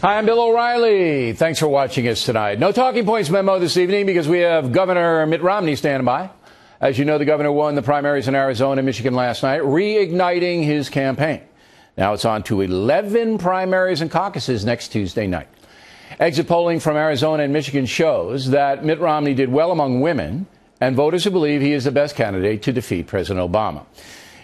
Hi, I'm Bill O'Reilly. Thanks for watching us tonight. No talking points memo this evening because we have Governor Mitt Romney standing by. As you know, the governor won the primaries in Arizona and Michigan last night, reigniting his campaign. Now it's on to 11 primaries and caucuses next Tuesday night. Exit polling from Arizona and Michigan shows that Mitt Romney did well among women and voters who believe he is the best candidate to defeat President Obama.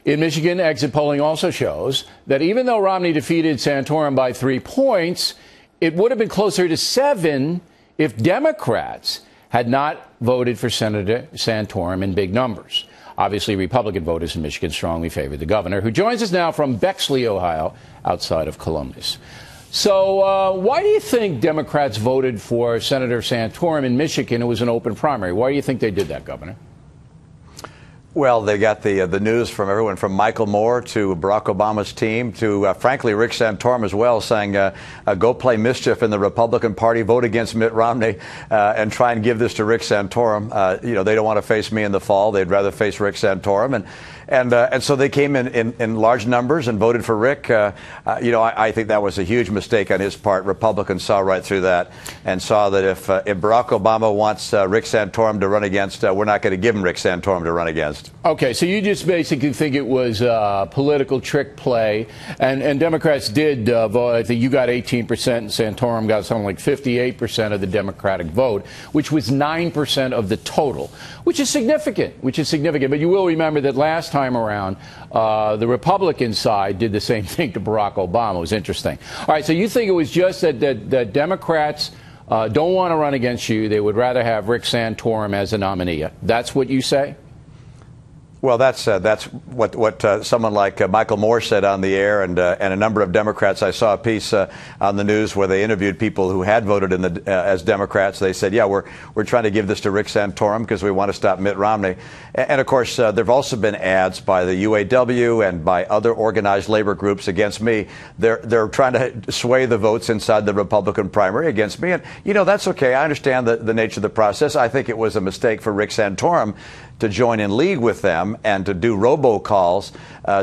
In Michigan, exit polling also shows that even though Romney defeated Santorum by 3 points, it would have been closer to 7 if Democrats had not voted for Senator Santorum in big numbers. Obviously, Republican voters in Michigan strongly favor the governor, who joins us now from Bexley, Ohio, outside of Columbus. So why do you think Democrats voted for Senator Santorum in Michigan? It was an open primary. Why do you think they did that, Governor? Well, they got the news from everyone from Michael Moore to Barack Obama's team to, frankly, Rick Santorum as well, saying, go play mischief in the Republican Party, vote against Mitt Romney, and try and give this to Rick Santorum. They don't want to face me in the fall. They'd rather face Rick Santorum. And so they came in large numbers and voted for Rick. I think that was a huge mistake on his part. Republicans saw right through that and saw that if Barack Obama wants Rick Santorum to run against, we're not going to give him Rick Santorum to run against. Okay, so you just basically think it was a political trick play, and Democrats did vote. I think you got 18% and Santorum got something like 58% of the Democratic vote, which was 9% of the total, which is significant. But you will remember that last time around, the Republican side did the same thing to Barack Obama. It was interesting. All right, so you think it was just that Democrats don't want to run against you. They would rather have Rick Santorum as a nominee. That's what you say? Well, that's what someone like Michael Moore said on the air, and a number of Democrats. I saw a piece on the news where they interviewed people who had voted as Democrats. They said, "Yeah, we're trying to give this to Rick Santorum because we want to stop Mitt Romney." And of course, there've also been ads by the UAW and by other organized labor groups against me. They're trying to sway the votes inside the Republican primary against me, and that's okay. I understand the nature of the process. I think it was a mistake for Rick Santorum to join in league with them and to do robocalls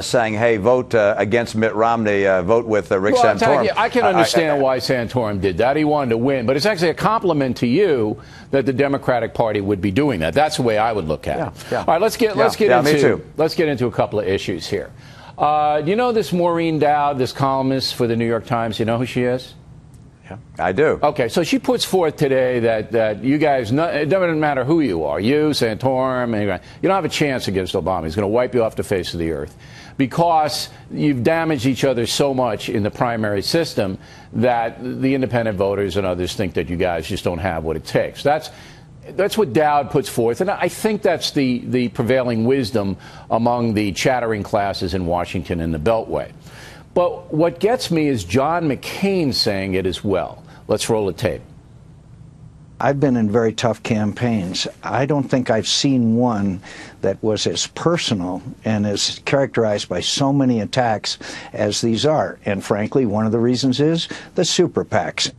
saying, hey, vote against Mitt Romney, vote with Rick Santorum. I can understand why Santorum did that. He wanted to win. But it's actually a compliment to you that the Democratic Party would be doing that. That's the way I would look at it. Yeah. All right, let's get into a couple of issues here. Do you know this Maureen Dowd, this columnist for the New York Times? You know who she is? Yeah, I do. Okay, so she puts forth today that you guys, it doesn't matter who you are, you, Santorum, you don't have a chance against Obama. He's going to wipe you off the face of the earth because you've damaged each other so much in the primary system that the independent voters and others think that you guys just don't have what it takes. That's what Dowd puts forth, and I think that's the prevailing wisdom among the chattering classes in Washington and the Beltway. But what gets me is John McCain saying it as well. Let's roll the tape. I've been in very tough campaigns. I don't think I've seen one that was as personal and as characterized by so many attacks as these are. And frankly, one of the reasons is the super PACs.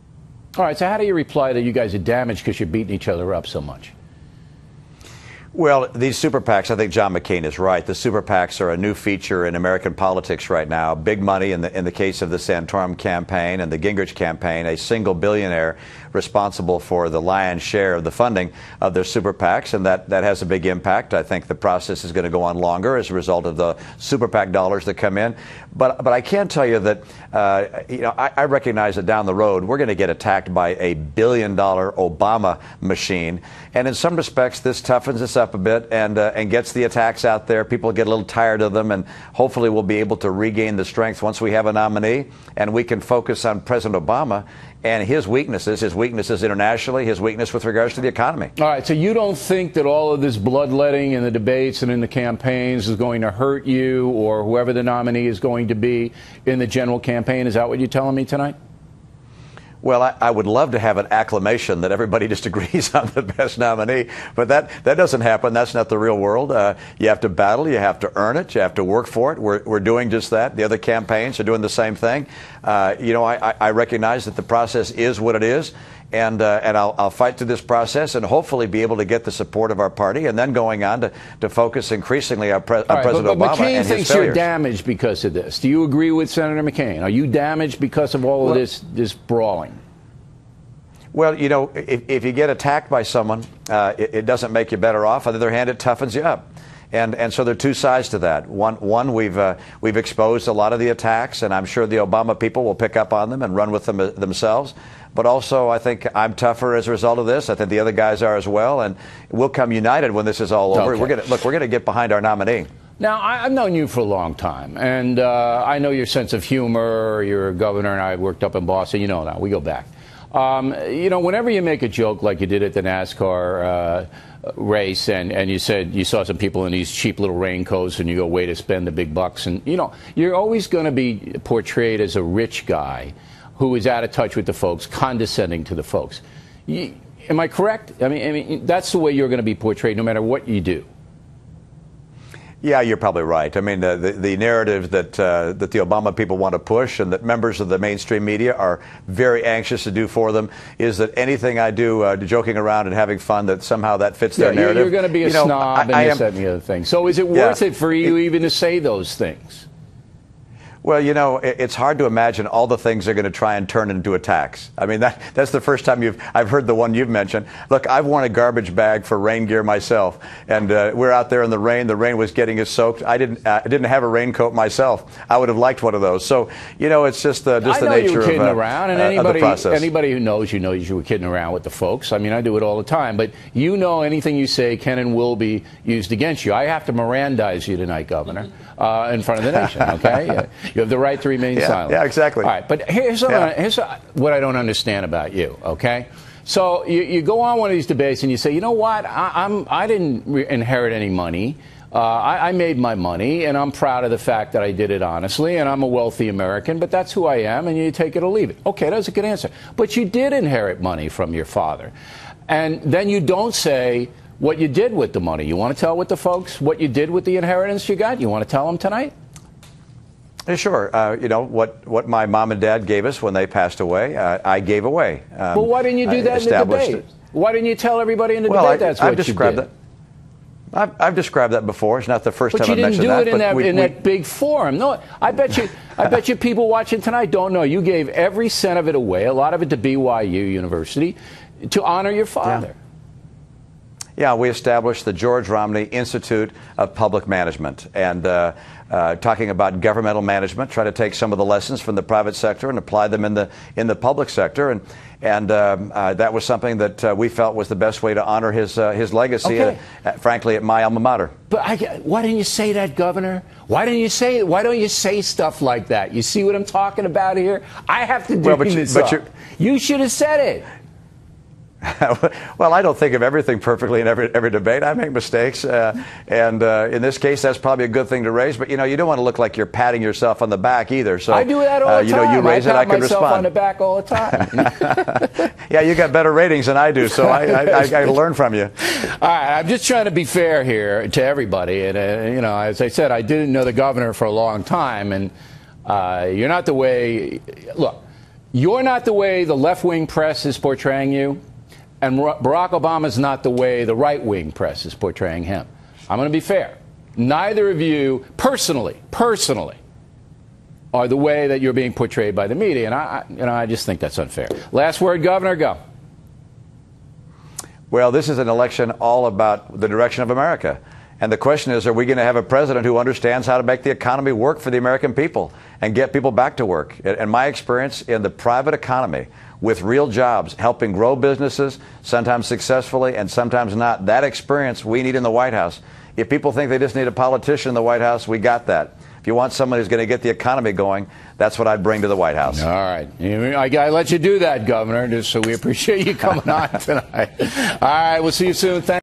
All right, so how do you reply that you guys are damaged because you're beating each other up so much? Well, these super PACs, I think John McCain is right. The super PACs are a new feature in American politics right now. Big money in the case of the Santorum campaign and the Gingrich campaign, a single billionaire responsible for the lion's share of the funding of their super PACs, and that has a big impact. I think the process is going to go on longer as a result of the super PAC dollars that come in. But I can tell you that I recognize that down the road we're going to get attacked by a billion-dollar Obama machine, and in some respects this toughens us up a bit and gets the attacks out there. People get a little tired of them, and hopefully we'll be able to regain the strength once we have a nominee, and we can focus on President Obama and his weaknesses internationally, his weakness with regards to the economy. All right, so you don't think that all of this bloodletting in the debates and in the campaigns is going to hurt you or whoever the nominee is going to be in the general campaign? Is that what you're telling me tonight? Well, I would love to have an acclamation that everybody just agrees on the best nominee, but that doesn't happen. That's not the real world. You have to battle. You have to earn it. You have to work for it. We're doing just that. The other campaigns are doing the same thing. I recognize that the process is what it is, and I'll fight through this process and hopefully be able to get the support of our party, and then going on to focus increasingly on President Obama McCain and his thinks failures. you're damaged because of this. Do you agree with Senator McCain? Are you damaged because of all of this brawling? Well, you know, if you get attacked by someone, it doesn't make you better off. On the other hand, it toughens you up. And so there are two sides to that. One, we've exposed a lot of the attacks, and I'm sure the Obama people will pick up on them and run with them themselves. But also, I think I'm tougher as a result of this. I think the other guys are as well, and we'll come united when this is all over. Okay. We're going to get behind our nominee. Now, I've known you for a long time, and I know your sense of humor. You're a governor, and I worked up in Boston. You know that. We go back. You know, whenever you make a joke like you did at the NASCAR race, and you said you saw some people in these cheap little raincoats, and you go, way to spend the big bucks, and, you know, you're always going to be portrayed as a rich guy who is out of touch with the folks, condescending to the folks. Am I correct? I mean, that's the way you're going to be portrayed no matter what you do. Yeah, you're probably right. I mean, the narrative that the Obama people want to push and that members of the mainstream media are very anxious to do for them is that anything I do, joking around and having fun, that somehow that fits their narrative. You're going to be a snob and this, that, and the other thing. So is it worth it for you even to say those things? Well, you know, it's hard to imagine all the things they're going to try and turn into attacks. I mean, that's the first time I've heard the one you've mentioned. Look, I've worn a garbage bag for rain gear myself, and we're out there in the rain. The rain was getting us soaked. I didn't have a raincoat myself. I would have liked one of those. So, you know, it's just the nature of the process. I know you were kidding around, and anybody who knows you were kidding around with the folks. I mean, I do it all the time. But you know, anything you say can and will be used against you. I have to Mirandize you tonight, Governor, in front of the nation. Okay. You have the right to remain silent. Yeah, exactly. All right, but here's what I don't understand about you, okay? So you go on one of these debates and you say, you know what, I didn't inherit any money. I made my money, and I'm proud of the fact that I did it honestly, and I'm a wealthy American, but that's who I am, and you take it or leave it. Okay, that's a good answer. But you did inherit money from your father. And then you don't say what you did with the money. You want to tell with the folks what you did with the inheritance you got? You want to tell them tonight? Sure. You know, what my mom and dad gave us when they passed away, I gave away. Well, why didn't you do that in the debate? Why didn't you tell everybody in the debate that's what you did? I've described that before. It's not the first time I've mentioned that. But you didn't do it in that big forum. No, I bet you people watching tonight don't know. You gave every cent of it away, a lot of it to BYU University, to honor your father. Yeah, we established the George Romney Institute of Public Management, and talking about governmental management, try to take some of the lessons from the private sector and apply them in the public sector, and that was something that we felt was the best way to honor his legacy. Frankly, at my alma mater. But why didn't you say that, Governor? Why don't you say stuff like that? You see what I'm talking about here? I have to do this up. You should have said it. Well, I don't think of everything perfectly in every debate. I make mistakes, and in this case, that's probably a good thing to raise. But you know, you don't want to look like you're patting yourself on the back either. So I do that all the time. You know, you raise it, I can respond. I pat myself on the back all the time. Yeah, you got better ratings than I do, so I got to learn from you. All right, I'm just trying to be fair here to everybody, and you know, as I said, I didn't know the governor for a long time, and you're not the way. Look, you're not the way the left-wing press is portraying you. And Barack Obama's not the way the right-wing press is portraying him. I'm going to be fair. Neither of you, personally, are the way that you're being portrayed by the media. And I just think that's unfair. Last word, Governor, go. Well, this is an election all about the direction of America. And the question is, are we going to have a president who understands how to make the economy work for the American people and get people back to work? In my experience in the private economy, with real jobs, helping grow businesses, sometimes successfully and sometimes not, that experience we need in the White House. If people think they just need a politician in the White House, we got that. If you want someone who's going to get the economy going, that's what I'd bring to the White House. All right. I let you do that, Governor, just so we appreciate you coming on tonight. All right, we'll see you soon. Thanks.